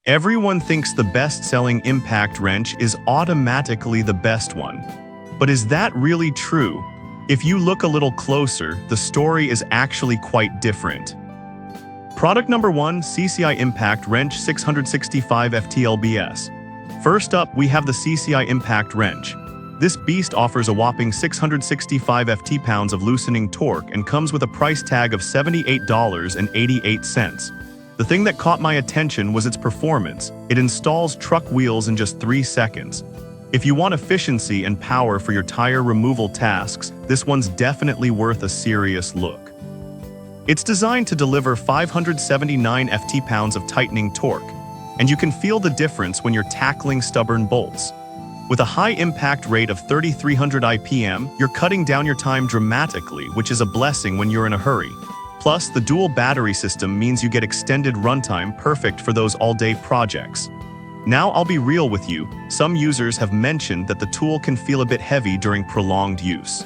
Everyone thinks the best-selling impact wrench is automatically the best one. But is that really true? If you look a little closer, the story is actually quite different. Product number 1, CCI Impact Wrench 665 FTLBS. First up, we have the CCI Impact Wrench. This beast offers a whopping 665 ft-pounds of loosening torque and comes with a price tag of $78.88. The thing that caught my attention was its performance. It installs truck wheels in just 3 seconds. If you want efficiency and power for your tire removal tasks, this one's definitely worth a serious look. It's designed to deliver 579 ft-pounds of tightening torque, and you can feel the difference when you're tackling stubborn bolts. With a high impact rate of 3,300 IPM, you're cutting down your time dramatically, which is a blessing when you're in a hurry. Plus, the dual battery system means you get extended runtime, perfect for those all-day projects. Now I'll be real with you, some users have mentioned that the tool can feel a bit heavy during prolonged use.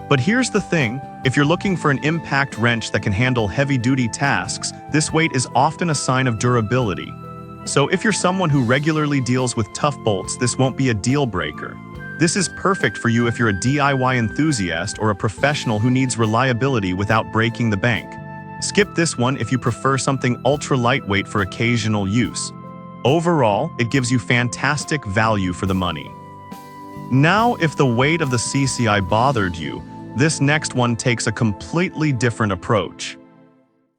But here's the thing, if you're looking for an impact wrench that can handle heavy-duty tasks, this weight is often a sign of durability. So if you're someone who regularly deals with tough bolts, this won't be a deal breaker. This is perfect for you if you're a DIY enthusiast or a professional who needs reliability without breaking the bank. Skip this one if you prefer something ultra-lightweight for occasional use. Overall, it gives you fantastic value for the money. Now, if the weight of the CCI bothered you, this next one takes a completely different approach.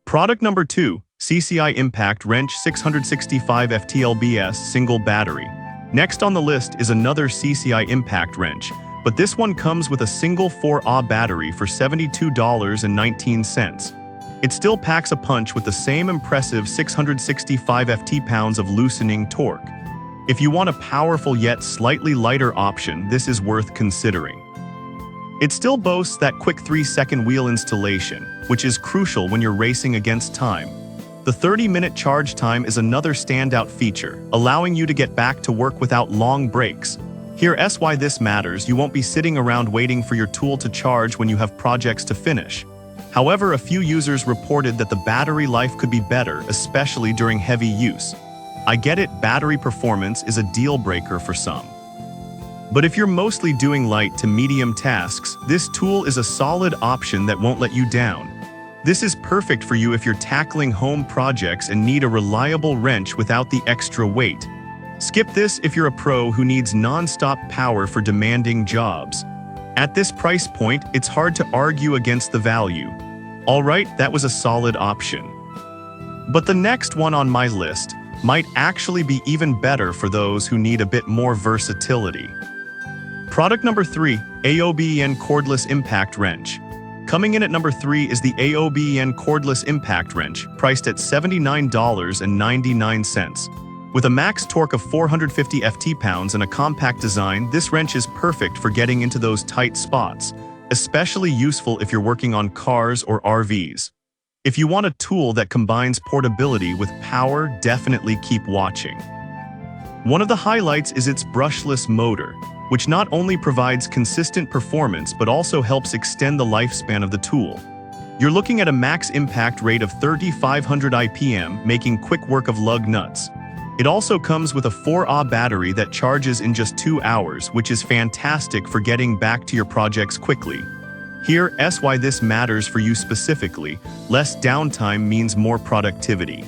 Product number 2, CCI Impact Wrench 665 FTLBS Single Battery. Next on the list is another CCI Impact Wrench, but this one comes with a single 4Ah battery for $72.19. It still packs a punch with the same impressive 665 ft-pounds of loosening torque. If you want a powerful yet slightly lighter option, this is worth considering. It still boasts that quick 3-second wheel installation, which is crucial when you're racing against time. The 30-minute charge time is another standout feature, allowing you to get back to work without long breaks. Here's why this matters: you won't be sitting around waiting for your tool to charge when you have projects to finish. However, a few users reported that the battery life could be better, especially during heavy use. I get it, battery performance is a deal breaker for some. But if you're mostly doing light to medium tasks, this tool is a solid option that won't let you down. This is perfect for you if you're tackling home projects and need a reliable wrench without the extra weight. Skip this if you're a pro who needs non-stop power for demanding jobs. At this price point, it's hard to argue against the value. Alright, that was a solid option. But the next one on my list might actually be even better for those who need a bit more versatility. Product number 3, AOBEN Cordless Impact Wrench. Coming in at number 3 is the AOBEN Cordless Impact Wrench, priced at $79.99. With a max torque of 450 ft-pounds and a compact design, this wrench is perfect for getting into those tight spots, especially useful if you're working on cars or RVs. If you want a tool that combines portability with power, definitely keep watching. One of the highlights is its brushless motor, which not only provides consistent performance but also helps extend the lifespan of the tool. You're looking at a max impact rate of 3,500 IPM, making quick work of lug nuts. It also comes with a 4Ah battery that charges in just 2 hours, which is fantastic for getting back to your projects quickly. Here's why this matters for you specifically: less downtime means more productivity.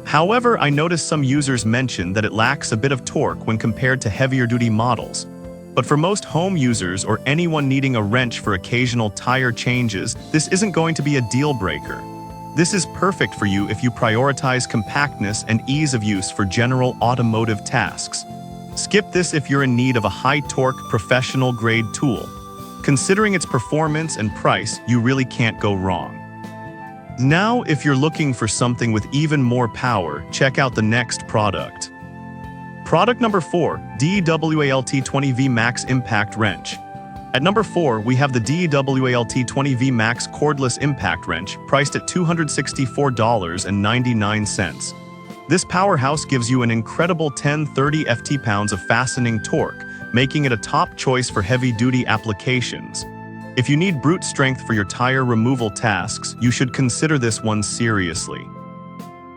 However, I noticed some users mention that it lacks a bit of torque when compared to heavier-duty models. But for most home users or anyone needing a wrench for occasional tire changes, this isn't going to be a deal-breaker. This is perfect for you if you prioritize compactness and ease of use for general automotive tasks. Skip this if you're in need of a high-torque, professional-grade tool. Considering its performance and price, you really can't go wrong. Now, if you're looking for something with even more power, check out the next product. Product number 4, DEWALT20V Max Impact Wrench. At number 4, we have the DEWALT20V Max Cordless Impact Wrench, priced at $264.99. This powerhouse gives you an incredible 1030 ft-pounds of fastening torque, making it a top choice for heavy-duty applications. If you need brute strength for your tire removal tasks, you should consider this one seriously.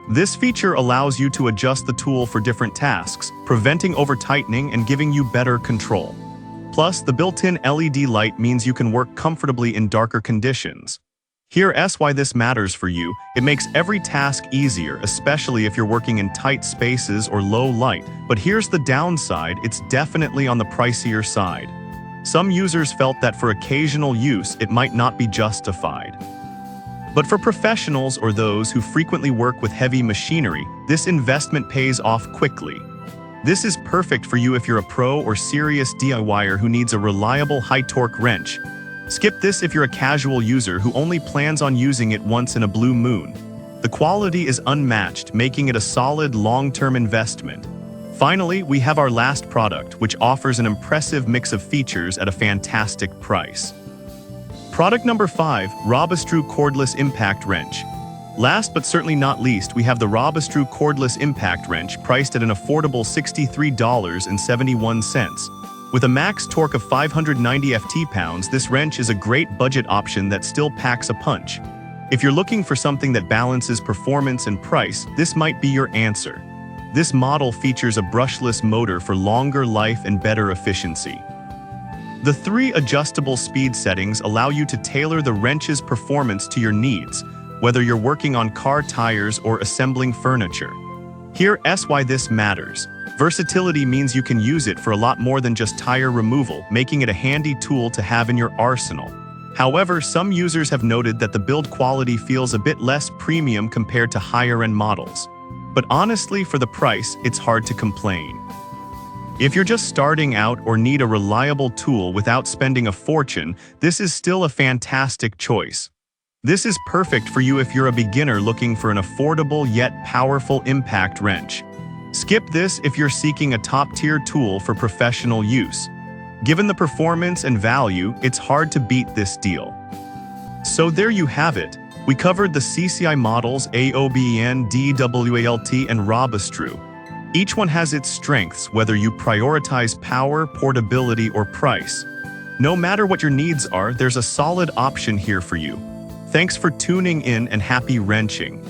This feature allows you to adjust the tool for different tasks, preventing over-tightening and giving you better control. Plus, the built-in LED light means you can work comfortably in darker conditions. Here's why this matters for you. It makes every task easier, especially if you're working in tight spaces or low light. But here's the downside, it's definitely on the pricier side. Some users felt that for occasional use, it might not be justified. But for professionals or those who frequently work with heavy machinery, this investment pays off quickly. This is perfect for you if you're a pro or serious DIYer who needs a reliable high-torque wrench. Skip this if you're a casual user who only plans on using it once in a blue moon. The quality is unmatched, making it a solid long-term investment. Finally, we have our last product, which offers an impressive mix of features at a fantastic price. Product number 5, Robustru Cordless Impact Wrench. Last but certainly not least, we have the Robustru Cordless Impact Wrench, priced at an affordable $63.71. With a max torque of 590 ft-pounds, this wrench is a great budget option that still packs a punch. If you're looking for something that balances performance and price, this might be your answer. This model features a brushless motor for longer life and better efficiency. The 3 adjustable speed settings allow you to tailor the wrench's performance to your needs, whether you're working on car tires or assembling furniture. Here's why this matters. Versatility means you can use it for a lot more than just tire removal, making it a handy tool to have in your arsenal. However, some users have noted that the build quality feels a bit less premium compared to higher-end models. But honestly, for the price, it's hard to complain. If you're just starting out or need a reliable tool without spending a fortune, this is still a fantastic choice. This is perfect for you if you're a beginner looking for an affordable yet powerful impact wrench. Skip this if you're seeking a top-tier tool for professional use. Given the performance and value, it's hard to beat this deal. So there you have it. We covered the CCI models AOBN, DWALT, and Robustru. Each one has its strengths, whether you prioritize power, portability, or price. No matter what your needs are, there's a solid option here for you. Thanks for tuning in and happy wrenching.